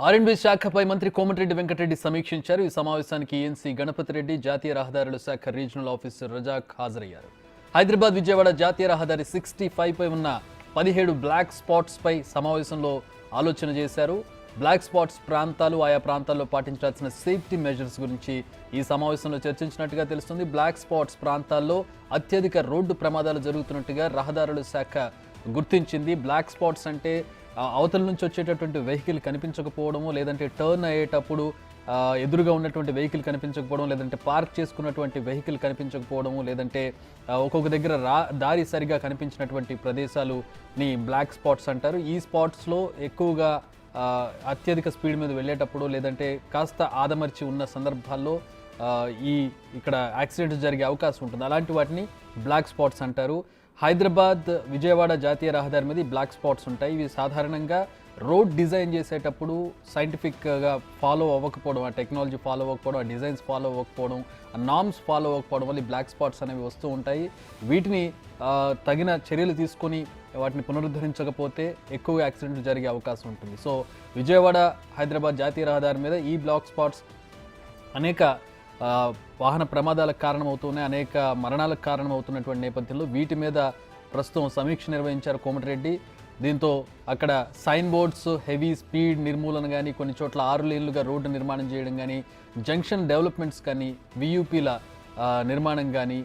ఆర్ఎండ్బి శాఖపై మంత్రి కోమటిరెడ్డి వెంకటరెడ్డి సమీక్షించారు. ఈ సమావేశానికి ఈఎన్సీ గణపతి రెడ్డి, జాతీయ రహదారుల శాఖ రీజనల్ ఆఫీసర్ రజాక్ హాజరయ్యారు. హైదరాబాద్ విజయవాడ జాతీయ రహదారి 65 పై ఉన్న 17 బ్లాక్ స్పాట్స్ పై సమావేశంలో ఆలోచన చేశారు. బ్లాక్ స్పాట్స్ ప్రాంతాలు, ఆయా ప్రాంతాల్లో పాటించాల్సిన సేఫ్టీ మెజర్స్ గురించి ఈ సమావేశంలో చర్చించినట్టుగా తెలుస్తుంది. బ్లాక్ స్పాట్స్ ప్రాంతాల్లో అత్యధిక రోడ్డు ప్రమాదాలు జరుగుతున్నట్టుగా రహదారుల శాఖ గుర్తించింది. బ్లాక్ స్పాట్స్ అంటే అవతల నుంచి వచ్చేటటువంటి వెహికల్ కనిపించకపోవడము, లేదంటే టర్న్ అయ్యేటప్పుడు ఎదురుగా ఉన్నటువంటి వెహికల్ కనిపించకపోవడం, లేదంటే పార్క్ చేసుకున్నటువంటి వెహికల్ కనిపించకపోవడము, లేదంటే ఒక్కొక్క దగ్గర దారి సరిగా కనిపించినటువంటి ప్రదేశాలుని బ్లాక్ స్పాట్స్ అంటారు. ఈ స్పాట్స్లో ఎక్కువగా అత్యధిక స్పీడ్ మీద వెళ్ళేటప్పుడు, లేదంటే కాస్త ఆదమర్చి ఉన్న సందర్భాల్లో ఇక్కడ యాక్సిడెంట్స్ జరిగే అవకాశం ఉంటుంది. అలాంటి వాటిని బ్లాక్ స్పాట్స్ అంటారు. హైదరాబాద్ విజయవాడ జాతీయ రహదారి మీద బ్లాక్ స్పాట్స్ ఉంటాయి. ఇవి సాధారణంగా రోడ్ డిజైన్ చేసేటప్పుడు సైంటిఫిక్గా ఫాలో అవ్వకపోవడం, ఆ టెక్నాలజీ ఫాలో అవ్వకపోవడం, ఆ డిజైన్స్ ఫాలో అవ్వకపోవడం, ఆ నామ్స్ ఫాలో అవ్వకపోవడం వల్ల బ్లాక్ స్పాట్స్ అనేవి వస్తూ ఉంటాయి. వీటిని తగిన చర్యలు తీసుకొని వాటిని పునరుద్ధరించకపోతే ఎక్కువ యాక్సిడెంట్లు జరిగే అవకాశం ఉంటుంది. సో విజయవాడ హైదరాబాద్ జాతీయ రహదారి మీద ఈ బ్లాక్ స్పాట్స్ అనేక వాహన ప్రమాదాలకు కారణమవుతున్నాయి, అనేక మరణాలకు కారణమవుతున్నటువంటి నేపథ్యంలో వీటి మీద ప్రస్తుతం సమీక్ష నిర్వహించారు కోమటిరెడ్డి. దీంతో అక్కడ సైన్ బోర్డ్స్, హెవీ స్పీడ్ నిర్మూలన కానీ, కొన్ని చోట్ల 6 లేన్లుగా రోడ్డు నిర్మాణం చేయడం కానీ, జంక్షన్ డెవలప్మెంట్స్ కానీ, వియూపీల నిర్మాణం కానీ,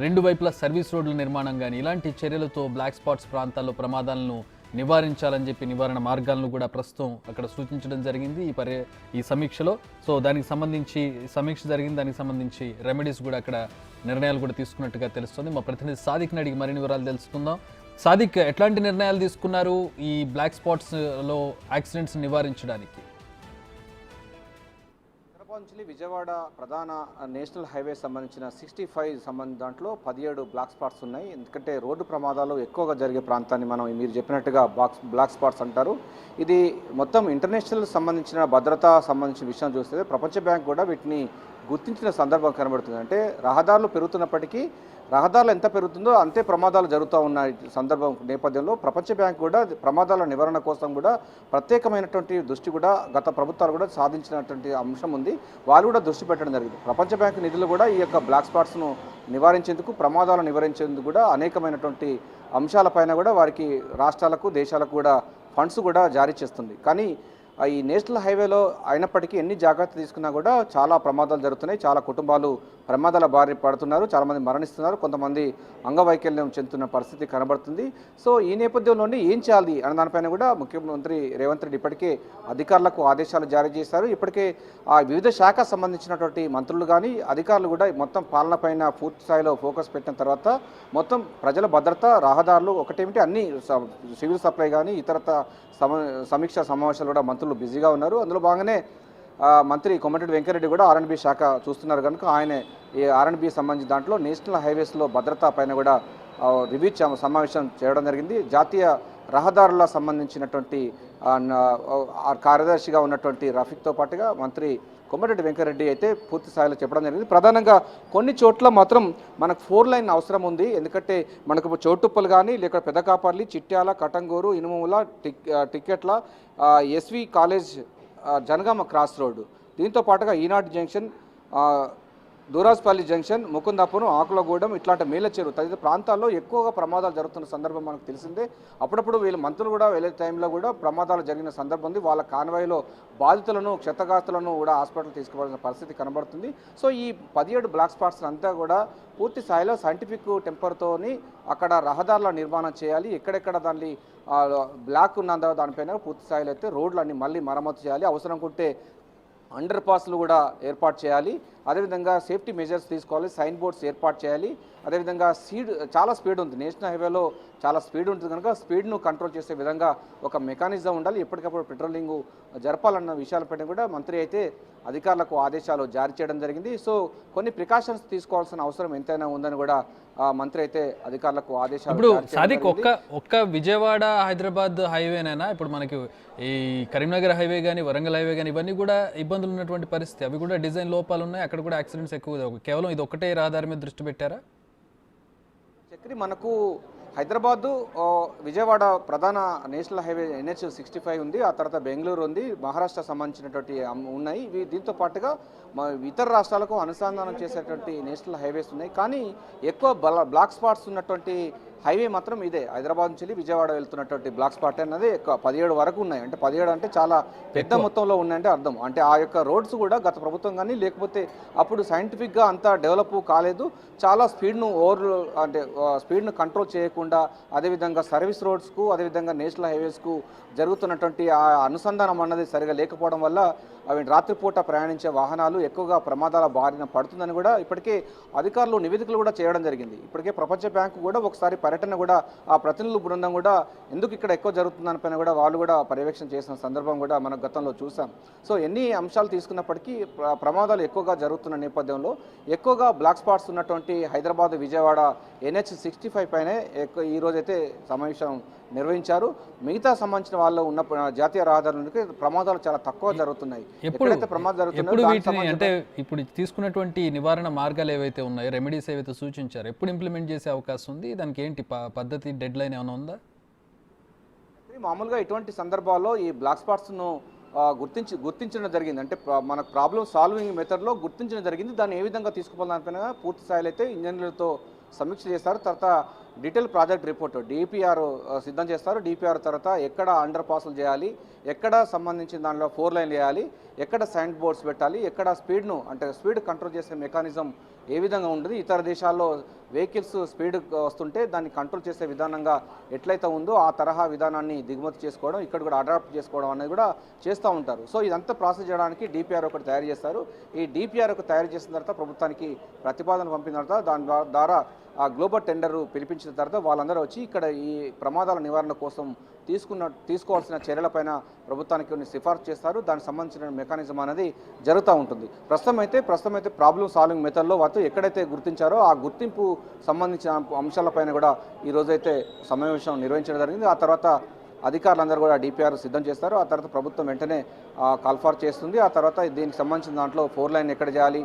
2 వైపుల సర్వీస్ రోడ్ల నిర్మాణం కానీ, ఇలాంటి చర్యలతో బ్లాక్ స్పాట్స్ ప్రాంతాల్లో ప్రమాదాలను నివారించాలని చెప్పి నివారణ మార్గాలను కూడా ప్రస్తుతం అక్కడ సూచించడం జరిగింది ఈ సమీక్షలో. సో దానికి సంబంధించి సమీక్ష జరిగింది, దానికి సంబంధించి రెమెడీస్ కూడా అక్కడ నిర్ణయాలు కూడా తీసుకున్నట్టుగా తెలుస్తుంది. మా ప్రతినిధి సాదిక్ని అడిగి మరిన్ని వివరాలు తెలుసుకుందాం. సాదిక్, ఎట్లాంటి నిర్ణయాలు తీసుకున్నారు ఈ బ్లాక్ స్పాట్స్లో యాక్సిడెంట్స్ నివారించడానికి? నుంచి విజయవాడ ప్రధాన నేషనల్ హైవే సంబంధించిన 65 దాంట్లో 17 బ్లాక్ స్పాట్స్ ఉన్నాయి. ఎందుకంటే రోడ్డు ప్రమాదాలు ఎక్కువగా జరిగే ప్రాంతాన్ని మీరు చెప్పినట్టుగా బ్లాక్ స్పాట్స్ అంటారు. ఇది మొత్తం ఇంటర్నేషనల్ సంబంధించిన భద్రత సంబంధించిన విషయం చూస్తే ప్రపంచ బ్యాంక్ కూడా వీటిని గుర్తించిన సందర్భం కనబడుతుంది. అంటే రహదారులు పెరుగుతున్నప్పటికీ రహదారులు ఎంత పెరుగుతుందో అంతే ప్రమాదాలు జరుగుతూ ఉన్న సందర్భం నేపథ్యంలో ప్రపంచ బ్యాంక్ కూడా ప్రమాదాల నివారణ కోసం కూడా ప్రత్యేకమైనటువంటి దృష్టి కూడా గత ప్రభుత్వాలు కూడా సాధించినటువంటి అంశం ఉంది. వాళ్ళు కూడా దృష్టి పెట్టడం జరిగింది. ప్రపంచ బ్యాంక్ నిధులు కూడా ఈ యొక్క బ్లాక్ స్పాట్స్ను నివారించేందుకు, ప్రమాదాలను నివారించేందుకు కూడా అనేకమైనటువంటి అంశాలపైన కూడా వారికి రాష్ట్రాలకు, దేశాలకు కూడా ఫండ్స్ కూడా జారీ చేస్తుంది. కానీ ఈ నేషనల్ హైవేలో అయినప్పటికీ ఎన్ని జాగ్రత్తలు తీసుకున్నా కూడా చాలా ప్రమాదాలు జరుగుతున్నాయి. చాలా కుటుంబాలు ప్రమాదాల బారి పడుతున్నారు, చాలామంది మరణిస్తున్నారు, కొంతమంది అంగవైకల్యం చెందుతున్న పరిస్థితి కనబడుతుంది. సో ఈ నేపథ్యంలోనే ఏం చేయాలి అనే దానిపైన కూడా ముఖ్యమంత్రి రేవంత్ రెడ్డి ఇప్పటికే అధికారులకు ఆదేశాలు జారీ చేశారు. ఇప్పటికే వివిధ శాఖ సంబంధించినటువంటి మంత్రులు కానీ అధికారులు కూడా మొత్తం పాలనపైన పూర్తి స్థాయిలో ఫోకస్ పెట్టిన తర్వాత మొత్తం ప్రజల భద్రత, రహదారులు ఒకటేమిటి అన్ని సివిల్ సప్లై కానీ ఇతరత సమీక్షా సమావేశాలు కూడా మంత్రులు బిజీగా ఉన్నారు. అందులో భాగంగానే మంత్రి కోమటిరెడ్డి వెంకటరెడ్డి కూడా ఆర్ఎండ్బి శాఖ చూస్తున్నారు కనుక ఆయన ఈ ఆర్ఎండ్బి సంబంధించి దాంట్లో నేషనల్ హైవేస్లో భద్రత పైన కూడా రివ్యూ సమావేశం చేయడం జరిగింది. జాతీయ రహదారుల సంబంధించినటువంటి కార్యదర్శిగా ఉన్నటువంటి రఫీక్తో పాటుగా మంత్రి కోమటిరెడ్డి వెంకటరెడ్డి అయితే పూర్తి స్థాయిలో చెప్పడం జరిగింది. ప్రధానంగా కొన్ని చోట్ల మాత్రం మనకు 4 లైన్ అవసరం ఉంది. ఎందుకంటే మనకు చోటుప్పలు కానీ, లేక పెదకాపర్లి, చిట్యాల, కటంగూరు, ఇనుముల, టికెట్ల, SV college, Janagama cross road, దీంతో పాటుగా ఈనాటి జంక్షన్, దూరాజ్పల్లి జంక్షన్, ముకుందాపురం, ఆకులగూడెం, ఇట్లాంటి మేలచెరువు తదితర ప్రాంతాల్లో ఎక్కువగా ప్రమాదాలు జరుగుతున్న సందర్భం మనకు తెలిసిందే. అప్పుడప్పుడు వీళ్ళు మంత్రులు కూడా వెళ్ళే టైంలో కూడా ప్రమాదాలు జరిగిన సందర్భం ఉంది. వాళ్ళ కాన్వాయ్లో బాధితులను, క్షతగాతులను కూడా హాస్పిటల్ తీసుకువెళ్ళిన పరిస్థితి కనబడుతుంది. సో ఈ 17 బ్లాక్ స్పాట్స్ అంతా కూడా పూర్తి స్థాయిలో సైంటిఫిక్ టెంపర్తోని అక్కడ రహదారుల నిర్మాణం చేయాలి. ఎక్కడెక్కడ దాన్ని బ్లాక్ ఉన్నందో దానిపైన పూర్తి స్థాయిలో అయితే రోడ్లన్నీ మళ్ళీ మరమ్మతు చేయాలి. అవసరం ఉంటే అండర్ పాస్లు కూడా ఏర్పాటు చేయాలి. అదేవిధంగా సేఫ్టీ మెజర్స్ తీసుకోవాలి, సైన్ బోర్డ్స్ ఏర్పాటు చేయాలి. అదేవిధంగా చాలా స్పీడ్ ఉంది, నేషనల్ హైవేలో చాలా స్పీడ్ ఉంటుంది కనుక స్పీడ్ను కంట్రోల్ చేసే విధంగా ఒక మెకానిజం ఉండాలి. ఎప్పటికప్పుడు పెట్రోలింగ్ జరపాలన్న విషయాలపైన కూడా మంత్రి అయితే అధికారులకు ఆదేశాలు జారీ చేయడం జరిగింది. సో కొన్ని ప్రికాషన్స్ తీసుకోవాల్సిన అవసరం ఎంతైనా ఉందని కూడా మంత్రి అయితే అధికారులకు ఆదేశాలు. ఇప్పుడు సాదిక్ ఒక్క విజయవాడ హైదరాబాద్ హైవేనైనా ఇప్పుడు మనకి ఈ కరీంనగర్ హైవే కానీ, వరంగల్ హైవే కానీ ఇవన్నీ కూడా ఇబ్బందులు ఉన్నటువంటి పరిస్థితి. అవి కూడా డిజైన్ లోపాలు ఉన్నాయి, అక్కడ కూడా యాక్సిడెంట్స్ ఎక్కువ. కేవలం ఇది ఒక్కటే రహదారి మీద దృష్టి పెట్టారా? చక్రి మనకు హైదరాబాదు విజయవాడ ప్రధాన నేషనల్ హైవే NH65 ఉంది. ఆ తర్వాత బెంగళూరు ఉంది, మహారాష్ట్ర సంబంధించినటువంటి ఉన్నాయి. దీంతో పాటుగా ఇతర రాష్ట్రాలకు అనుసంధానం చేసేటువంటి నేషనల్ హైవేస్ ఉన్నాయి. కానీ ఎక్కువ బ్లాక్ స్పాట్స్ ఉన్నటువంటి హైవే మాత్రం ఇదే. హైదరాబాద్ నుంచి విజయవాడ వెళ్తున్నటువంటి బ్లాక్ స్పాట్ అన్నది 17 వరకు ఉన్నాయి. అంటే 17 అంటే చాలా పెద్ద మొత్తంలో ఉన్నాయంటే అర్థం. అంటే ఆ యొక్క రోడ్స్ కూడా గత ప్రభుత్వం కానీ లేకపోతే అప్పుడు సైంటిఫిక్గా అంతా డెవలప్ కాలేదు. చాలా స్పీడ్ను కంట్రోల్ చేయకుండా, అదేవిధంగా సర్వీస్ రోడ్స్కు, అదేవిధంగా నేషనల్ హైవేస్కు జరుగుతున్నటువంటి ఆ అనుసంధానం అన్నది సరిగా లేకపోవడం వల్ల అవి రాత్రిపూట ప్రయాణించే వాహనాలు ఎక్కువగా ప్రమాదాల బారిన పడుతుందని కూడా ఇప్పటికే అధికారులు నివేదికలు కూడా చేయడం జరిగింది. ఇప్పటికే ప్రపంచ బ్యాంకు కూడా ఒకసారి పర్యటన కూడా ఆ ప్రతినిధుల బృందం కూడా ఎందుకు ఇక్కడ ఎక్కువ జరుగుతుందని పైన కూడా వాళ్ళు కూడా పర్యవేక్షణ చేసిన సందర్భం కూడా మనం గతంలో చూసాం. సో ఎన్ని అంశాలు తీసుకున్నప్పటికీ ప్రమాదాలు ఎక్కువగా జరుగుతున్న నేపథ్యంలో ఎక్కువగా బ్లాక్ స్పాట్స్ ఉన్నటువంటి హైదరాబాద్ విజయవాడ NH65 పైనే ఈ రోజైతే సమావేశం నిర్వహించారు. మిగతా సంబంధించిన వాళ్ళు ఉన్న జాతీయ రహదారులకి ప్రమాదాలు చాలా తక్కువ జరుగుతున్నాయి. ఎప్పుడైతే ప్రమాదం జరుగుతుందో అంటే ఇప్పుడు తీసుకున్నటువంటి నివారణ మార్గాలు ఏవైతే ఉన్నాయో, రెమెడీస్ ఏవైతే సూచించారో ఎప్పుడు ఇంప్లిమెంట్ చేసే అవకాశం ఉంది? దానికి ఏంటి పద్ధతి, డెడ్ లైన్ ఏమైనా ఉందా? మామూలుగా ఇటువంటి సందర్భాల్లో ఈ బ్లాక్ స్పాట్స్ను గుర్తించడం జరిగింది. అంటే మనకు ప్రాబ్లమ్ సాల్వింగ్ మెథడ్లో గుర్తించడం జరిగింది. దాన్ని ఏ విధంగా తీసుకుపోవాలనిపైన పూర్తి స్థాయిలో అయితే ఇంజనీర్లతో సమీక్ష చేస్తారు. తర్వాత డీటెయిల్ ప్రాజెక్ట్ రిపోర్ట్ DPR సిద్ధం చేస్తారు. DPR తర్వాత ఎక్కడ అండర్ పాసులు చేయాలి, ఎక్కడ సంబంధించిన దానిలో 4 లైన్లు వేయాలి, ఎక్కడ సైన్ బోర్డ్స్ పెట్టాలి, ఎక్కడ స్పీడ్ కంట్రోల్ చేసే మెకానిజం ఏ విధంగా ఉంటుంది, ఇతర దేశాల్లో వెహికల్స్ స్పీడ్ వస్తుంటే దాన్ని కంట్రోల్ చేసే విధానంగా ఎట్లయితే ఉందో ఆ తరహా విధానాన్ని దిగుమతి చేసుకోవడం, ఇక్కడ కూడా అడాప్ట్ చేసుకోవడం అనేది కూడా చేస్తూ ఉంటారు. సో ఇదంతా ప్రాసెస్ చేయడానికి DPR ఒకటి తయారు చేస్తారు. ఈ DPR తయారు చేసిన తర్వాత ప్రభుత్వానికి ప్రతిపాదన పంపిన తర్వాత దాని ద్వారా గ్లోబల్ టెండర్ పిలిపించిన తర్వాత వాళ్ళందరూ వచ్చి ఇక్కడ ఈ ప్రమాదాల నివారణ కోసం తీసుకోవాల్సిన చర్యలపైన ప్రభుత్వానికి కొన్ని సిఫార్సు చేస్తారు. దానికి సంబంధించిన మెకానిజం అనేది జరుగుతూ ఉంటుంది. ప్రస్తుతం అయితే ప్రాబ్లమ్ సాల్వింగ్ మెథడ్లో వాళ్ళు ఎక్కడైతే గుర్తించారో ఆ గుర్తింపు సంబంధించిన అంశాలపైన కూడా ఈరోజైతే సమావేశం నిర్వహించడం జరిగింది. ఆ తర్వాత అధికారులందరూ కూడా DPR సిద్ధం చేస్తారు. ఆ తర్వాత ప్రభుత్వం వెంటనే కాల్ఫార్ చేస్తుంది. ఆ తర్వాత దీనికి సంబంధించిన దాంట్లో 4 లైన్ ఎక్కడ చేయాలి,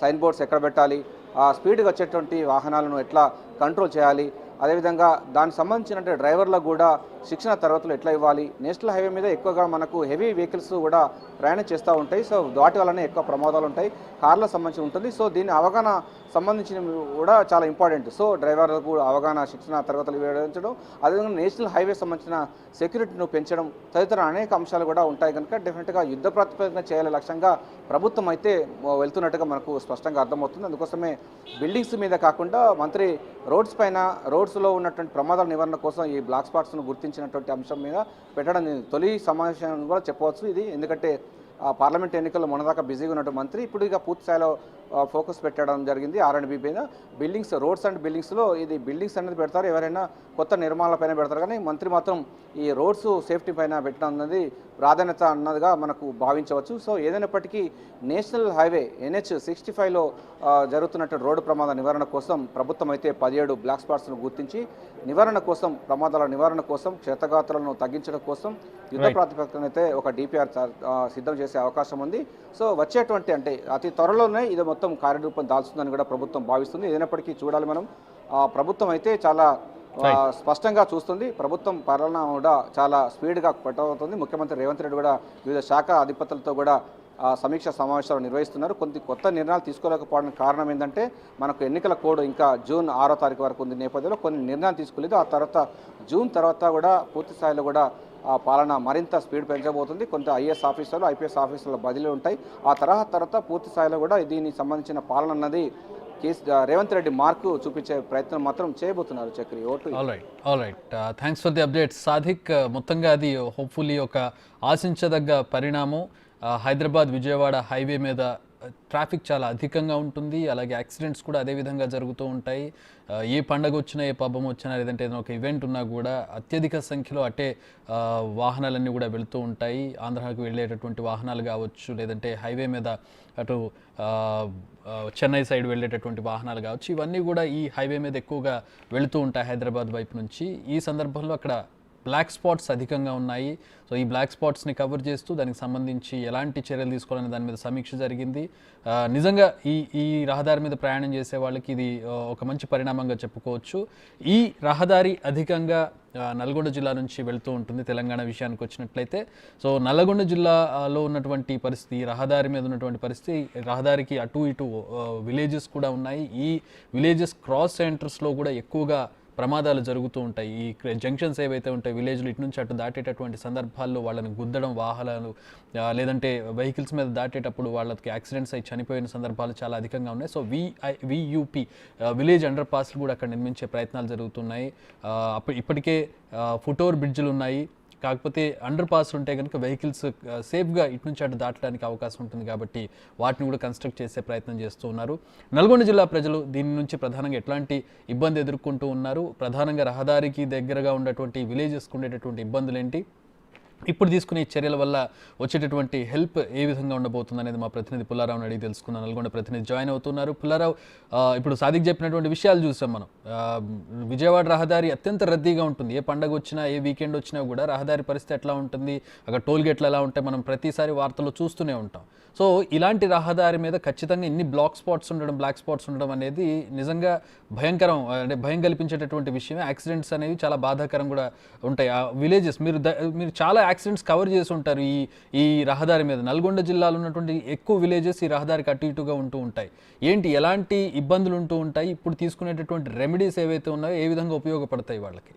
సైన్ బోర్డ్స్ ఎక్కడ పెట్టాలి, ఆ స్పీడ్గా వచ్చేటువంటి వాహనాలను ఎట్లా కంట్రోల్ చేయాలి, అదేవిధంగా దానికి సంబంధించిన డ్రైవర్లకు కూడా శిక్షణ తరగతులు ఎట్లా ఇవ్వాలి. నేషనల్ హైవే మీద ఎక్కువగా మనకు హెవీ వెహికల్స్ కూడా ప్రయాణం చేస్తూ ఉంటాయి. సో వాటి వల్లనే ఎక్కువ ప్రమాదాలు ఉంటాయి. కార్లకు సంబంధించి ఉంటుంది. సో దీని అవగాహన సంబంధించినవి కూడా చాలా ఇంపార్టెంట్. సో డ్రైవర్లకు అవగాహన శిక్షణ తరగతులు ఇవ్వడం, అదేవిధంగా నేషనల్ హైవే సంబంధించిన సెక్యూరిటీను పెంచడం తదితర అనేక అంశాలు కూడా ఉంటాయి. కనుక డెఫినెట్గా యుద్ధ ప్రాతిపదికన చేయాలి లక్ష్యంగా ప్రభుత్వం అయితే వెళ్తున్నట్టుగా మనకు స్పష్టంగా అర్థమవుతుంది. అందుకోసమే బిల్డింగ్స్ మీద కాకుండా మంత్రి రోడ్స్లో ఉన్నటువంటి ప్రమాదాల నివారణ కోసం ఈ బ్లాక్ స్పాట్స్ను గుర్తించినటువంటి అంశం మీద పెట్టడం తొలి సమావేశం కూడా చెప్పవచ్చు ఇది. ఎందుకంటే పార్లమెంట్ ఎన్నికల్లో మొన్నదాకా బిజీగా ఉన్నటువంటి మంత్రి ఇప్పుడు ఇక పూర్తి స్థాయిలో ఫోకస్ పెట్టడం జరిగింది R&B పైన. రోడ్స్ అండ్ బిల్డింగ్స్లో ఇది బిల్డింగ్స్ అనేది పెడతారు, ఎవరైనా కొత్త నిర్మాణాల పైన పెడతారు. కానీ మంత్రి మాత్రం ఈ రోడ్స్ సేఫ్టీ పైన పెట్టడం అన్నది ప్రాధాన్యత అన్నదిగా మనకు భావించవచ్చు. సో ఏదైనప్పటికీ నేషనల్ హైవే NH65లో జరుగుతున్నటువంటి రోడ్డు ప్రమాద నివారణ కోసం ప్రభుత్వం అయితే 17 బ్లాక్ స్పాట్స్ను గుర్తించి ప్రమాదాల నివారణ కోసం, క్షతగాత్రాలను తగ్గించడం కోసం యుద్ధ ప్రాతిపదికన అయితే ఒక DPR సిద్ధం చేసే అవకాశం ఉంది. సో వచ్చేటువంటి అంటే అతి త్వరలోనే ఇది మొత్తం కార్యరూపం దాల్చుందని కూడా ప్రభుత్వం భావిస్తుంది. ఏదైనప్పటికీ చూడాలి మనం. ప్రభుత్వం అయితే చాలా స్పష్టంగా చూస్తుంది. ప్రభుత్వం పాలన కూడా చాలా స్పీడ్గా పెట్టబోతుంది. ముఖ్యమంత్రి రేవంత్ రెడ్డి కూడా వివిధ శాఖ అధిపతులతో కూడా సమీక్ష సమావేశాలు నిర్వహిస్తున్నారు. కొత్త నిర్ణయాలు తీసుకోలేకపోవడానికి కారణం ఏంటంటే మనకు ఎన్నికల కోడ్ ఇంకా జూన్ 6వ తారీఖు వరకు ఉంది నేపథ్యంలో కొన్ని నిర్ణయాలు తీసుకోలేదు. ఆ తర్వాత జూన్ తర్వాత కూడా పూర్తి స్థాయిలో కూడా పాలన మరింత స్పీడ్ పెంచబోతుంది. కొంత IAS ఆఫీసర్లు, IPS ఆఫీసర్ల బదిలీలు ఉంటాయి. ఆ తర్వాత పూర్తి స్థాయిలో కూడా దీనికి సంబంధించిన పాలన అన్నది రేవంత్ రెడ్డి మార్కు చూపించే ప్రయత్నం మాత్రం చేయబోతున్నారు. Chakri all right thanks for the update Sadiq. మొత్తంగా అది హోప్ఫుల్లీ ఒక ఆశించదగ్గ పరిణామం. హైదరాబాద్ విజయవాడ హైవే మీద ట్రాఫిక్ చాలా అధికంగా ఉంటుంది, అలాగే యాక్సిడెంట్స్ కూడా అదే విధంగా జరుగుతూ ఉంటాయి. ఏ పండగ వచ్చినా, ఏ పబ్బం వచ్చినా, లేదంటే ఏదైనా ఒక ఈవెంట్ ఉన్నా కూడా అత్యధిక సంఖ్యలో అట్టే వాహనాలన్నీ కూడా వెళుతూ ఉంటాయి. ఆంధ్రాకి వెళ్ళేటటువంటి వాహనాలు కావచ్చు, లేదంటే హైవే మీద అటు చెన్నై సైడ్ వెళ్ళేటటువంటి వాహనాలు కావచ్చు, ఇవన్నీ కూడా ఈ హైవే మీద ఎక్కువగా వెళుతూ ఉంటాయి హైదరాబాద్ వైపు నుంచి. ఈ సందర్భంలో అక్కడ బ్లాక్ స్పాట్స్ అధికంగా ఉన్నాయి. సో ఈ బ్లాక్ స్పాట్స్ని కవర్ చేస్తూ దానికి సంబంధించి ఎలాంటి చర్యలు తీసుకోవాలనే దాని మీద సమీక్ష జరిగింది. నిజంగా ఈ రహదారి మీద ప్రయాణం చేసే వాళ్ళకి ఇది ఒక మంచి పరిణామంగా చెప్పుకోవచ్చు. ఈ రహదారి అధికంగా నల్గొండ జిల్లా నుంచి వెళ్తూ ఉంటుంది తెలంగాణ విషయానికి వచ్చినట్లయితే. సో నల్గొండ జిల్లాలో ఉన్నటువంటి పరిస్థితి, రహదారి మీద ఉన్నటువంటి పరిస్థితి, రహదారికి అటు ఇటు విలేజెస్ కూడా ఉన్నాయి. ఈ విలేజెస్ క్రాస్ సెంటర్స్లో కూడా ఎక్కువగా ప్రమాదాలు జరుగుతూ ఉంటాయి. ఈ జంక్షన్స్ ఏవైతే ఉంటాయి విలేజ్లో ఇటు నుంచి అటు దాటేటటువంటి సందర్భాల్లో వాళ్ళని గుద్దడం, వాహనాలు లేదంటే వెహికల్స్ మీద దాటేటప్పుడు వాళ్ళకి యాక్సిడెంట్స్ అయి చనిపోయిన సందర్భాలు చాలా అధికంగా ఉన్నాయి. సో వియూపీ విలేజ్ అండర్ పాస్లు కూడా అక్కడ నిర్మించే ప్రయత్నాలు జరుగుతున్నాయి. ఇప్పటికే ఫుట్ఓవర్ బ్రిడ్జ్లు ఉన్నాయి. కాకపోతే అండర్ పాస్ ఉంటే కనుక వెహికల్స్ సేఫ్గా ఇటు నుంచి అటు దాటడానికి అవకాశం ఉంటుంది కాబట్టి వాటిని కూడా కన్స్ట్రక్ట్ చేసే ప్రయత్నం చేస్తూ ఉన్నారు. నల్గొండ జిల్లా ప్రజలు దీని నుంచి ప్రధానంగా ఎట్లాంటి ఇబ్బంది ఎదుర్కొంటూ ఉన్నారు, ప్రధానంగా రహదారికి దగ్గరగా ఉన్నటువంటి విలేజెస్కి ఉండేటటువంటి ఇబ్బందులు ఏంటి, ఇప్పుడు తీసుకునే చర్యల వల్ల వచ్చేటటువంటి హెల్ప్ ఏ విధంగా ఉండబోతుంది అనేది మా ప్రతినిధి పుల్లారావుని అడిగి తెలుసుకున్న నల్గొండ ప్రతినిధి జాయిన్ అవుతున్నారు. పుల్లారావు, ఇప్పుడు సాదిక్ చెప్పినటువంటి విషయాలు చూసాం మనం. విజయవాడ రహదారి అత్యంత రద్దీగా ఉంటుంది. ఏ పండగ వచ్చినా ఏ వీకెండ్ వచ్చినా కూడా రహదారి పరిస్థితి ఎట్లా ఉంటుంది, అక్కడ టోల్ గేట్లు ఎలా ఉంటాయి, మనం ప్రతిసారి వార్తల్లో చూస్తూనే ఉంటాం. సో ఇలాంటి రహదారి మీద ఖచ్చితంగా ఇన్ని బ్లాక్ స్పాట్స్ ఉండడం అనేది నిజంగా భయంకరం, అంటే భయం కల్పించేటటువంటి విషయమే. యాక్సిడెంట్స్ అనేవి చాలా బాధాకరం కూడా ఉంటాయి. ఆ విలేజెస్ మీరు చాలా యాక్సిడెంట్స్ కవర్ చేసి ఉంటారు ఈ రహదారి మీద. నల్గొండ జిల్లాలో ఉన్నటువంటి ఎక్కువ విలేజెస్ ఈ రహదారికి అటు ఇటుగా ఉంటూ ఉంటాయి. ఎలాంటి ఇబ్బందులు ఉంటూ ఉంటాయి, ఇప్పుడు తీసుకునేటటువంటి రెమెడీస్ ఏవైతే ఉన్నాయో ఏ విధంగా ఉపయోగపడతాయి వాళ్ళకి?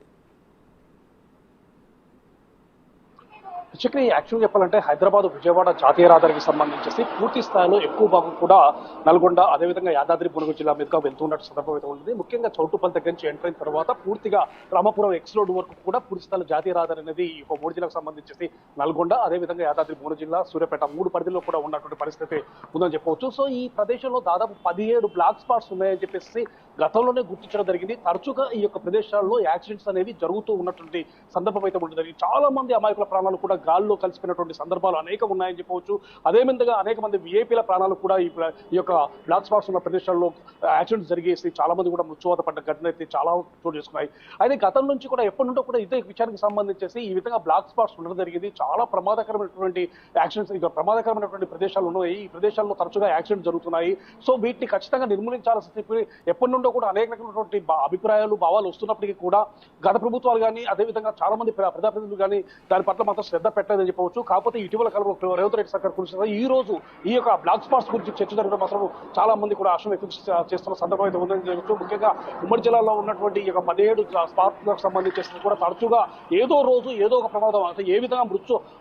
చక్రి, యాక్చువల్గా చెప్పాలంటే హైదరాబాద్ విజయవాడ జాతీయ రహదారికి సంబంధించి పూర్తి స్థాయిలో ఎక్కువ భాగం కూడా నల్గొండ, అదేవిధంగా యాదాద్రి భువనగిరి జిల్లా మీదుగా వెళ్తున్నట్టు సందర్భం అయితే ఉంటుంది. ముఖ్యంగా చౌటుపల్లి దగ్గర నుంచి ఎంటర్ అయిన తర్వాత పూర్తిగా రామాపురం ఎక్స్ రోడ్ వరకు కూడా పూర్తి స్థాయిలో జాతీయ రహదారి అనేది ఈ 3 జిల్లాకు సంబంధించి నల్గొండ, అదేవిధంగా యాదాద్రి భువనగిరి జిల్లా, సూర్యాపేట 3 పరిధిలో కూడా ఉన్నటువంటి పరిస్థితి ఉందని చెప్పవచ్చు. సో ఈ ప్రదేశంలో దాదాపు 17 బ్లాక్ స్పాట్స్ ఉన్నాయని చెప్పేసి గతంలోనే గుర్తించడం జరిగింది. తరచుగా ఈ యొక్క ప్రదేశాల్లో యాక్సిడెంట్స్ అనేవి జరుగుతూ ఉన్నటువంటి సందర్భం అయితే ఉంటుంది. చాలా మంది అమాయకుల ప్రాణాలు కూడా గాల్లో కలిసిపోయినటువంటి సందర్భాలు అనేకం ఉన్నాయని చెప్పవచ్చు. అదేవిధంగా అనేక మంది విఐపీల ప్రాణాలు కూడా ఈ యొక్క బ్లాక్ స్పాట్స్ ఉన్న ప్రదేశాల్లో యాక్సిడెంట్స్ జరిగేసి చాలా మంది కూడా మృత్యువాత పడ్డ ఘటన అయితే చాలా చోటు చేసుకున్నాయి. అయితే గతం నుంచి కూడా ఎప్పటి నుండో కూడా ఇదే విషయానికి సంబంధించేసి ఈ విధంగా బ్లాక్ స్పాట్స్ ఉండడం జరిగింది. చాలా ప్రమాదకరమైనటువంటి యాక్సిడెంట్స్, ఇక ప్రమాదకరమైనటువంటి ప్రదేశాలు ఉన్నాయి. ఈ ప్రదేశాల్లో తరచుగా యాక్సిడెంట్స్ జరుగుతున్నాయి. సో వీటిని ఖచ్చితంగా నిర్మూలించాల్సి చెప్పి ఎప్పటి నుండో కూడా అనేక రకమైనటువంటి అభిప్రాయాలు, భావాలు వస్తున్నప్పటికీ కూడా గత ప్రభుత్వాలు కానీ, అదేవిధంగా చాలా మంది ప్రజాప్రతినిధులు కానీ దాని పట్ల మాత్రం శ్రద్ధ పెట్టలేదని చెప్పవచ్చు. కాకపోతే ఇటీవల కాలంలో రేవంత్ రెడ్డి సర్కార్ గురించి ఈ రోజు ఈ యొక్క బ్లాక్ స్పాట్స్ గురించి చర్చ జరగడం మాత్రం చాలా మంది కూడా ఆశ వ్యక్తం చేస్తున్న సందర్భం అయితే ఉందని చెప్పవచ్చు. ముఖ్యంగా ఉమ్మడి జిల్లాలో ఉన్నటువంటి ఈ యొక్క 17 స్పాట్లకు సంబంధించి కూడా తరచుగా ఏదో రోజు ఏదో ఒక ప్రమాదం, అంటే ఏ విధంగా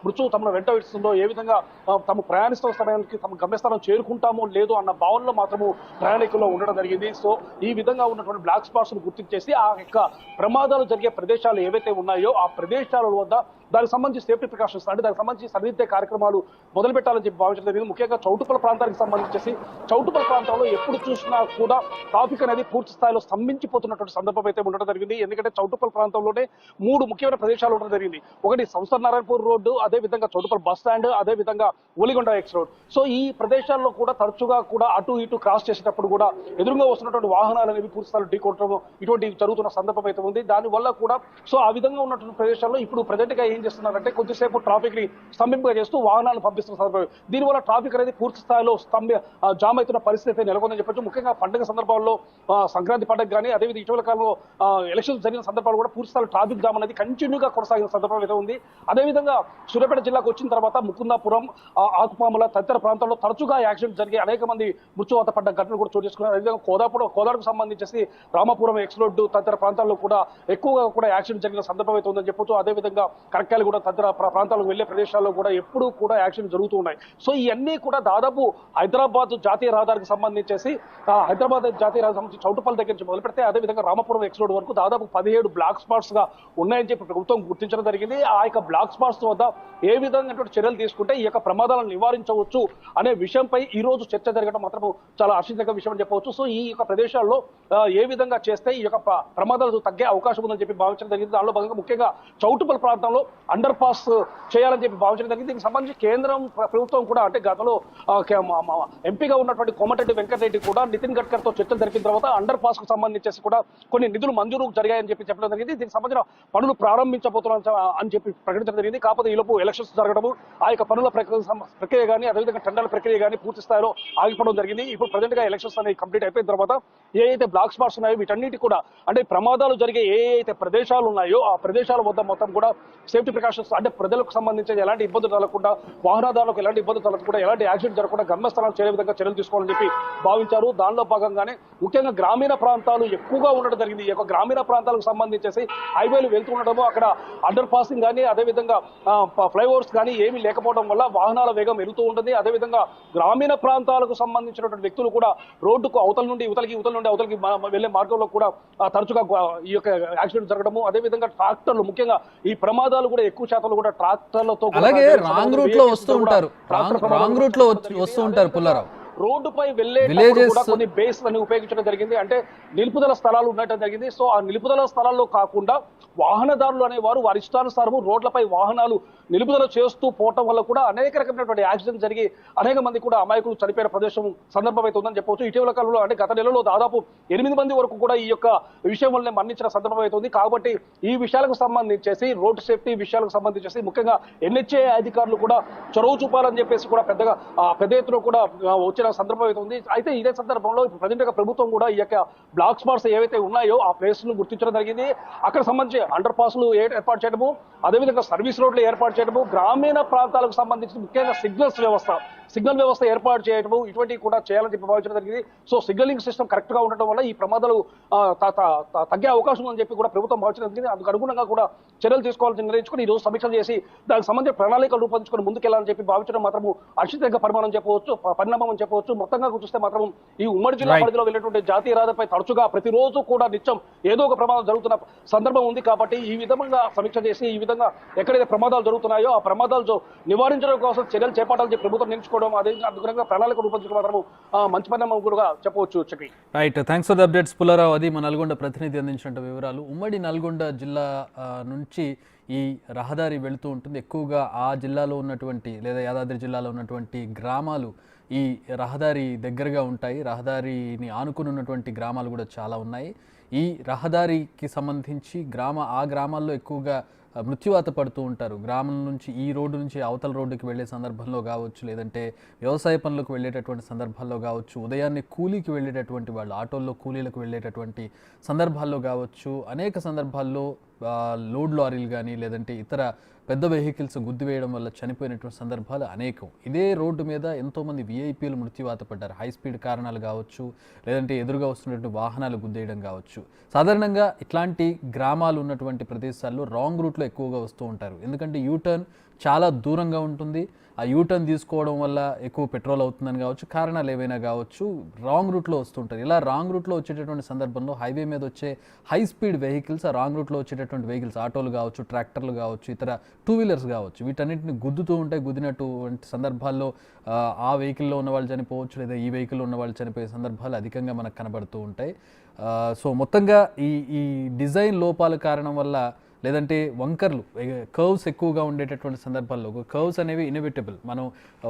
మృత్యు తమను వెంట వేస్తుందో, ఏ విధంగా తమ ప్రయాణిస్తున్న సమయానికి తమ గమ్యస్థానం చేరుకుంటామో లేదో అన్న భావనలో మాత్రము ప్రయాణికుల్లో ఉండడం జరిగింది. సో ఈ విధంగా ఉన్నటువంటి బ్లాక్ స్పాట్స్ ను గుర్తించేసి ఆ యొక్క ప్రమాదాలు జరిగే ప్రదేశాలు ఏవైతే ఉన్నాయో ఆ ప్రదేశాల వద్ద దానికి సంబంధించి సేఫ్టీ ప్రికాషన్స్, అంటే దానికి సంబంధించి సరిదిద్దే కార్యక్రమాలు మొదలు పెట్టాలని చెప్పి భావించడం జరిగింది. ముఖ్యంగా చౌటుపల్లి ప్రాంతానికి సంబంధించి చౌటుపల్లి ప్రాంతంలో ఎప్పుడు చూసినా కూడా ట్రాఫిక్ అనేది పూర్తి స్థాయిలో స్తంభించిపోతున్నటువంటి సందర్భం అయితే ఉండడం జరిగింది. ఎందుకంటే చౌటుపల్లి ప్రాంతంలోనే 3 ముఖ్యమైన ప్రదేశాలు ఉండడం జరిగింది. ఒకటి సంస్థ నారాయణపూర్ రోడ్డు, అదేవిధంగా చౌటుపల్లి బస్ స్టాండ్, అదేవిధంగా ఒలిగొండ ఎక్స్ రోడ్. సో ఈ ప్రదేశాల్లో కూడా తరచుగా కూడా అటు ఇటు క్రాస్ చేసేటప్పుడు కూడా ఎదురుగా వస్తున్నటువంటి వాహనాలు అనేవి పూర్తి స్థాయిలో ఢీకొట్టడం ఇటువంటి జరుగుతున్న సందర్భం అయితే ఉంది. దానివల్ల కూడా సో ఆ విధంగా ఉన్నటువంటి ప్రదేశాల్లో ఇప్పుడు ప్రజెంట్ గా ఏం చేస్తున్నారంటే కొద్దిసేపు ట్రాఫిక్ ని స్తంభింపగా చేస్తూ వాహనాలను పంపిస్తున్న సందర్భం. దీనివల్ల ట్రాఫిక్ అనేది పూర్తి స్థాయిలో జామ్ అవుతున్న పరిస్థితి నెలకొందని చెప్పొచ్చు. ముఖ్యంగా పండుగ సందర్భాల్లో సంక్రాంతి పండుగ కానీ, అదేవిధంగా ఇటీవల కాలంలో ఎలక్షన్స్ జరిగిన సందర్భాలు కూడా పూర్తి స్థాయిలో ట్రాఫిక్ జామ్ అనేది కంటిన్యూగా కొనసాగిన సందర్భం అయితే ఉంది. అదేవిధంగా సూర్యాపేట జిల్లాకు వచ్చిన తర్వాత ముకుందాపురం, ఆకుపాముల తదితర ప్రాంతాల్లో తరచుగా యాక్సిడెంట్ జరిగి అనేక మంది మృత్యువాత పడ్డ ఘటనలు కూడా చోటు చేసుకున్నారు. అదేవిధంగా కోదాడకు సంబంధించి రామాపురం ఎక్స్ రోడ్డు తదితర ప్రాంతాల్లో కూడా ఎక్కువగా కూడా యాక్సిడెంట్ జరిగిన సందర్భం అయితే ఉందని చెప్పొచ్చు. అదేవిధంగా కరక్కాయలు కూడా తదితర ప్రాంతాలకు వెళ్లే ప్రదేశాల్లో కూడా ఎప్పుడూ కూడా యాక్సిడెంట్ జరుగుతూ ఉన్నాయి. సో ఇవన్నీ కూడా దాదాపు హైదరాబాద్ జాతీయ రహదారికి సంబంధించేసి హైదరాబాద్ జాతీయ రహదారి సంబంధించి చౌటుపల్లి దగ్గర నుంచి మొదలు పెడితే అదేవిధంగా రామాపురం ఎక్స్ రోడ్ వరకు దాదాపు 17 బ్లాక్ స్పాట్స్ గా ఉన్నాయని చెప్పి ప్రభుత్వం గుర్తించడం జరిగింది. ఆ యొక్క బ్లాక్ స్పాట్స్ వద్ద ఏ విధంగా చర్యలు తీసుకుంటే ఈ యొక్క ప్రమాదాలను నివారించవచ్చు అనే విషయంపై ఈ రోజు చర్చ జరగడం మాత్రం చాలా హర్షించదగ్గ విషయం అని చెప్పవచ్చు. సో ఈ యొక్క ప్రదేశాల్లో ఏ విధంగా చేస్తే ఈ యొక్క ప్రమాదాలు తగ్గే అవకాశం ఉందని చెప్పి భావించడం జరిగింది. దానిలో భాగంగా ముఖ్యంగా చౌటుపల్లి ప్రాంతంలో అండర్ పాస్ చేయాలని చెప్పి భావించడం జరిగింది. దీనికి సంబంధించి కేంద్రం ప్రభుత్వం కూడా అంటే గతంలో ఎంపీగా ఉన్నటువంటి కోమటిరెడ్డి వెంకటరెడ్డి కూడా నితిన్ గడ్కర్తో చర్చలు జరిపిన తర్వాత అండర్ పాస్ కు సంబంధించి కూడా కొన్ని నిధులు మంజూరు జరిగాయని చెప్పి చెప్పడం జరిగింది. దీనికి సంబంధించిన పనులు ప్రారంభించబోతున్నాం అని చెప్పి ప్రకటించడం జరిగింది. కాకపోతే ఈలోపు ఎలక్షన్స్ జరగడము, ఆ యొక్క పనుల ప్రక్రియ కానీ అదేవిధంగా టెండర్ల ప్రక్రియ కానీ పూర్తి స్థాయిలో ఆగిపోవడం జరిగింది. ఇప్పుడు ప్రజెంట్ గా ఎలక్షన్స్ అనేవి కంప్లీట్ అయిపోయిన తర్వాత ఏ అయితే బ్లాక్ స్పాట్స్ ఉన్నాయో వీటన్నిటి కూడా అంటే ప్రమాదాలు జరిగే ఏ అయితే ప్రదేశాలు ఉన్నాయో ఆ ప్రదేశాల వద్ద మొత్తం కూడా సేఫ్టీ ప్రికాషన్స్ అంటే ప్రజలకు సంబంధించి ఎలాంటి ఇబ్బందులు కలగకుండా, వాహనదారులకు ఎలాంటి ఇబ్బందులు కలగకుండా, ఎలాంటి యాక్సిడెంట్ జరగకుండా గమ్యస్థానాలు చేరే విధంగా చర్యలు తీసుకోవాలని చెప్పి భావించారు. దానిలో భాగంగానే ముఖ్యంగా గ్రామీణ ప్రాంతాలు ఎక్కువగా ఉండడం జరిగింది. ఈ యొక్క గ్రామీణ ప్రాంతాలకు సంబంధించేసి హైవేలు వెళ్తూ ఉండడము, అక్కడ అండర్ పాసింగ్ కానీ అదేవిధంగా ఫ్లైఓవర్స్ కానీ ఏమీ లేకపోవడం వల్ల వాహనాల వేగం వెళుతూ ఉంటుంది. అదేవిధంగా గ్రామీణ ప్రాంతాలకు సంబంధించినటువంటి వ్యక్తులు కూడా రోడ్డుకు అవతల నుండి యువతలకి అవతలకి వెళ్లే మార్గంలో కూడా తరచుగా ఈ యొక్క యాక్సిడెంట్ జరగడము, అదేవిధంగా ట్రాక్టర్లు ముఖ్యంగా ఈ ప్రమాదాలు కూడా ఎక్కువ శాతంలో కూడా ట్రాక్టర్లతో అలాగే రాంగ్ రూట్ లో వస్తూ ఉంటారు పుల్లారావు. రోడ్డుపై వెళ్లే కూడా కొన్ని బేస్ అని ఉపయోగించడం జరిగింది. అంటే నిలుపుదల స్థలాలు ఉండటం జరిగింది. సో ఆ నిలుపుదల స్థలాల్లో కాకుండా వాహనదారులు అనేవారు వారి ఇష్టానుసారము రోడ్లపై వాహనాలు నిలుపుదల చేస్తూ పోవటం వల్ల కూడా అనేక రకమైనటువంటి యాక్సిడెంట్ జరిగి అనేక మంది కూడా అమాయకులు చనిపోయిన ప్రదేశం సందర్భం అయితే ఉందని చెప్పవచ్చు. ఇటీవల కాలంలో అంటే గత నెలలో దాదాపు 8 మంది వరకు కూడా ఈ యొక్క విషయం వల్లనే మరణించిన సందర్భం అయితే ఉంది. కాబట్టి ఈ విషయాలకు సంబంధించేసి రోడ్ సేఫ్టీ విషయాలకు సంబంధించేసి ముఖ్యంగా NHA అధికారులు కూడా చొరవ చూపాలని చెప్పేసి కూడా పెద్ద ఎత్తున కూడా వచ్చిన సందర్భం అయితే ఉంది. అయితే ఇదే సందర్భంలో ఇప్పుడు ప్రజెంట్ గా ప్రభుత్వం కూడా ఈ యొక్క బ్లాక్ స్పాట్స్ ఏవైతే ఉన్నాయో ఆ ప్లేస్ ను గుర్తించడం జరిగింది. అక్కడ సంబంధించి అండర్ పాస్లు ఏర్పాటు చేయడము, అదేవిధంగా సర్వీస్ రోడ్లు ఏర్పాటు చేయడము, గ్రామీణ ప్రాంతాలకు సంబంధించి ముఖ్యంగా సిగ్నల్ వ్యవస్థ ఏర్పాటు చేయడము, ఇటువంటివి కూడా చేయాలని చెప్పి భావించడం జరిగింది. సో సిగ్నలింగ్ సిస్టమ్ కరెక్ట్ గా ఉండటం వల్ల ఈ ప్రమాదాలు తగ్గే అవకాశం ఉందని చెప్పి కూడా ప్రభుత్వం భావించడం జరిగింది. అందుకు అనుగుణంగా కూడా చర్యలు తీసుకోవాలని నిర్ణయించుకుని ఈ రోజు సమీక్షలు చేసి దానికి సంబంధించిన ప్రణాళికలు రూపొందించుకుని ముందుకెళ్లాలని చెప్పి భావించడం మాత్రము హర్షితంగా పరిణామం అని చెప్పవచ్చు. మొత్తంగా చూస్తే మాత్రం ఈ ఉమ్మడి జిల్లా పరిధిలో వెళ్ళేటువంటి జాతీయ రహదారిపై తరచుగా ప్రతిరోజు కూడా నిత్యం ఏదో ఒక ప్రమాదం జరుగుతున్న సందర్భం ఉంది. కాబట్టి ఈ విధంగా సమీక్ష చేసి ఈ విధంగా ఎక్కడైతే ప్రమాదాలు జరుగుతున్నాయో ఆ ప్రమాదాలు నివారించడం కోసం చర్యలు చేపట్టాలని ప్రభుత్వం నిర్ణయించుకోవడం, అదే అనుగుణంగా ప్రణాళిక రూపొందించడం మాత్రం మంచి పరిణామం కూడా చెప్పవచ్చు. Chakri right, thanks for the updates Pullarao. అది మా నల్గొండ ప్రతినిధి అందించిన వివరాలు. ఉమ్మడి నల్గొండ జిల్లా నుంచి ఈ రహదారి వెళుతూ ఉంటుంది. ఎక్కువగా ఆ జిల్లాలో ఉన్నటువంటి లేదా యాదాద్రి జిల్లాలో ఉన్నటువంటి గ్రామాలు ఈ రహదారి దగ్గరగా ఉంటాయి. రహదారిని ఆనుకుని ఉన్నటువంటి గ్రామాలు కూడా చాలా ఉన్నాయి. ఈ రహదారికి సంబంధించి ఆ గ్రామాల్లో ఎక్కువగా మృత్యువాత పడుతూ ఉంటారు. గ్రామం నుంచి ఈ రోడ్డు నుంచి అవతల రోడ్డుకి వెళ్ళే సందర్భంలో కావచ్చు, లేదంటే వ్యవసాయ పనులకు వెళ్ళేటటువంటి సందర్భాల్లో కావచ్చు, ఉదయాన్నే కూలీకి వెళ్ళేటటువంటి వాళ్ళు ఆటోల్లో కూలీలకు వెళ్ళేటటువంటి సందర్భాల్లో కావచ్చు, అనేక సందర్భాల్లో లోడ్ లారీలు కానీ లేదంటే ఇతర పెద్ద వెహికల్స్ గుద్దివేయడం వల్ల చనిపోయినటువంటి సందర్భాలు అనేకం. ఇదే రోడ్డు మీద ఎంతోమంది VIPలు మృత్యువాత పడ్డారు. హై స్పీడ్ కారణాలు కావచ్చు, లేదంటే ఎదురుగా వస్తున్నటువంటి వాహనాలు గుద్దేయడం కావచ్చు. సాధారణంగా ఇట్లాంటి గ్రామాలు ఉన్నటువంటి ప్రదేశాల్లో రాంగ్ రూట్లో ఎక్కువగా వస్తూ ఉంటారు. ఎందుకంటే యూటర్న్ చాలా దూరంగా ఉంటుంది. ఆ యూటర్న్ తీసుకోవడం వల్ల ఎక్కువ పెట్రోల్ అవుతుందని కావచ్చు, కారణాలు ఏవైనా కావచ్చు, రాంగ్ రూట్లో వస్తుంటారు. ఇలా రాంగ్ రూట్లో వచ్చేటటువంటి సందర్భంలో హైవే మీద వచ్చే హై స్పీడ్ వెహికల్స్, ఆ రాంగ్ రూట్లో వచ్చేటటువంటి వెహికల్స్ ఆటోలు కావచ్చు, ట్రాక్టర్లు కావచ్చు, ఇతర 2 వీలర్స్ కావచ్చు, వీటన్నిటిని గుద్దుతూ ఉంటాయి. గుద్దినటువంటి సందర్భాల్లో ఆ వెహికల్లో ఉన్న వాళ్ళు చనిపోవచ్చు, లేదా ఈ వెహికల్లో ఉన్న వాళ్ళు చనిపోయే సందర్భాలు అధికంగా మనకు కనబడుతూ ఉంటాయి. సో మొత్తంగా ఈ డిజైన్ లోపాల కారణం వల్ల, లేదంటే వంకర్లు కర్వ్స్ ఎక్కువగా ఉండేటటువంటి సందర్భాల్లో, కర్వ్స్ అనేవి ఇన్ఎవిటబుల్. మనం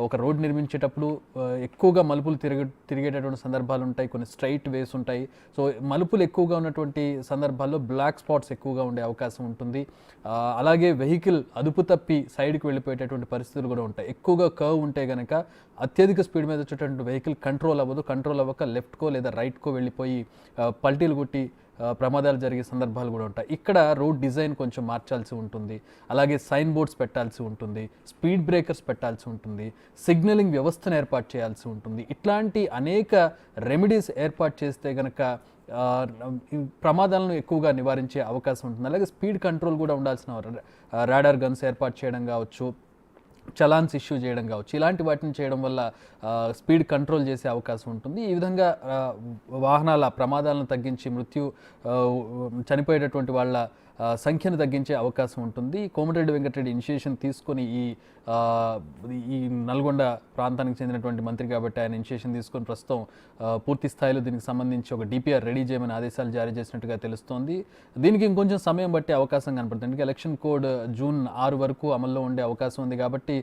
ఒక రోడ్ నిర్మించేటప్పుడు ఎక్కువగా మలుపులు తిరిగేటటువంటి సందర్భాలు ఉంటాయి, కొన్ని స్ట్రైట్ వేస్ ఉంటాయి. సో మలుపులు ఎక్కువగా ఉన్నటువంటి సందర్భాల్లో బ్లాక్ స్పాట్స్ ఎక్కువగా ఉండే అవకాశం ఉంటుంది. అలాగే వెహికల్ అదుపు తప్పి సైడ్కి వెళ్ళిపోయేటటువంటి పరిస్థితులు కూడా ఉంటాయి. ఎక్కువగా కర్వ్ ఉంటే కనుక అత్యధిక స్పీడ్ మీద వచ్చేటటువంటి వెహికల్ కంట్రోల్ అవ్వక లెఫ్ట్కో లేదా రైట్కో వెళ్ళిపోయి పల్టీలు కొట్టి ప్రమాదాలు జరిగే సందర్భాలు కూడా ఉంటాయి. ఇక్కడ రోడ్ డిజైన్ కొంచెం మార్చాల్సి ఉంటుంది. అలాగే సైన్ బోర్డ్స్ పెట్టాల్సి ఉంటుంది, స్పీడ్ బ్రేకర్స్ పెట్టాల్సి ఉంటుంది, సిగ్నలింగ్ వ్యవస్థను ఏర్పాటు చేయాల్సి ఉంటుంది. ఇట్లాంటి అనేక రెమెడీస్ ఏర్పాటు చేస్తే కనుక ప్రమాదాలను ఎక్కువగా నివారించే అవకాశం ఉంటుంది. అలాగే స్పీడ్ కంట్రోల్ కూడా ఉండాల్సిన రాడార్ గన్స్ ఏర్పాటు చేయడం కావచ్చు, చలాన్స్ ఇష్యూ చేయడం కావచ్చు, ఇలాంటి వాటిని చేయడం వల్ల స్పీడ్ కంట్రోల్ చేసే అవకాశం ఉంటుంది. ఈ విధంగా వాహనాల ప్రమాదాలను తగ్గించి చనిపోయేటటువంటి వాళ్ళ సంఖ్యను తగ్గించే అవకాశం ఉంటుంది. కోమటిరెడ్డి వెంకటరెడ్డి ఇనిషియేషన్ తీసుకొని ఈ నల్గొండ ప్రాంతానికి చెందినటువంటి మంత్రి కాబట్టి ఆయన ఇనిషియేషన్ తీసుకొని ప్రస్తుతం పూర్తి స్థాయిలో దీనికి సంబంధించి ఒక డిపిఆర్ రెడీ చేయమని ఆదేశాలు జారీ చేసినట్టుగా తెలుస్తోంది. దీనికి ఇంకొంచెం సమయం బట్టే అవకాశం కనపడుతుంది. ఎందుకంటే ఎలక్షన్ కోడ్ జూన్ 6 వరకు అమల్లో ఉండే అవకాశం ఉంది కాబట్టి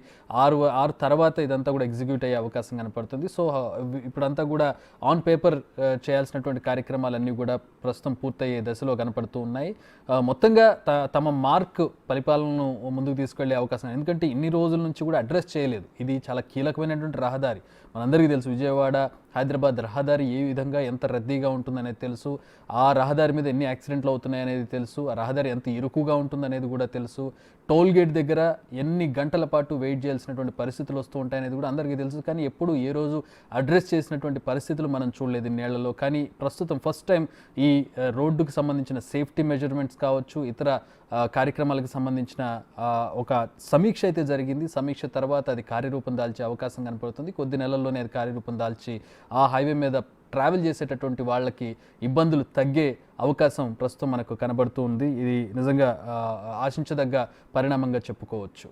6 తర్వాత ఇదంతా కూడా ఎగ్జిక్యూట్ అయ్యే అవకాశం కనపడుతుంది. సో ఇప్పుడంతా కూడా ఆన్ పేపర్ చేయాల్సినటువంటి కార్యక్రమాలన్నీ కూడా ప్రస్తుతం పూర్తయ్యే దశలో కనపడుతూ ఉన్నాయి. మొత్తంగా తమ మార్క్ పరిపాలనను ముందుకు తీసుకెళ్లే అవకాశం, ఎందుకంటే ఇన్ని రోజుల నుంచి కూడా అడ్రస్ చేయలేదు. ఇది చాలా కీలకమైనటువంటి రహదారి. మనందరికీ తెలుసు విజయవాడ హైదరాబాద్ రహదారి ఏ విధంగా ఎంత రద్దీగా ఉంటుందనేది తెలుసు. ఆ రహదారి మీద ఎన్ని యాక్సిడెంట్లు అవుతున్నాయి అనేది తెలుసు. ఆ రహదారి ఎంత ఇరుకుగా ఉంటుందనేది కూడా తెలుసు. టోల్ గేట్ దగ్గర ఎన్ని గంటల పాటు వెయిట్ చేయాల్సినటువంటి పరిస్థితులు వస్తూ ఉంటాయనేది కూడా అందరికీ తెలుసు. కానీ ఎప్పుడు ఏ రోజు అడ్రస్ చేసినటువంటి పరిస్థితులు మనం చూడలేదు ఇన్నేళ్లలో. కానీ ప్రస్తుతం ఫస్ట్ టైం ఈ రోడ్డుకు సంబంధించిన సేఫ్టీ మెజర్మెంట్స్ కావచ్చు, ఇతర కార్యక్రమాలకు సంబంధించిన ఒక సమీక్ష అయితే జరిగింది. సమీక్ష తర్వాత అది కార్యరూపం దాల్చే అవకాశం కనపడుతుంది. కొద్ది నెలల్లోనే అది కార్యరూపం దాల్చి ఆ హైవే మీద ట్రావెల్ చేసేటటువంటి వాళ్ళకి ఇబ్బందులు తగ్గే అవకాశం ప్రస్తుతం మనకు కనబడుతూ ఉంది. ఇది నిజంగా ఆశించదగ్గ పరిణామంగా చెప్పుకోవచ్చు.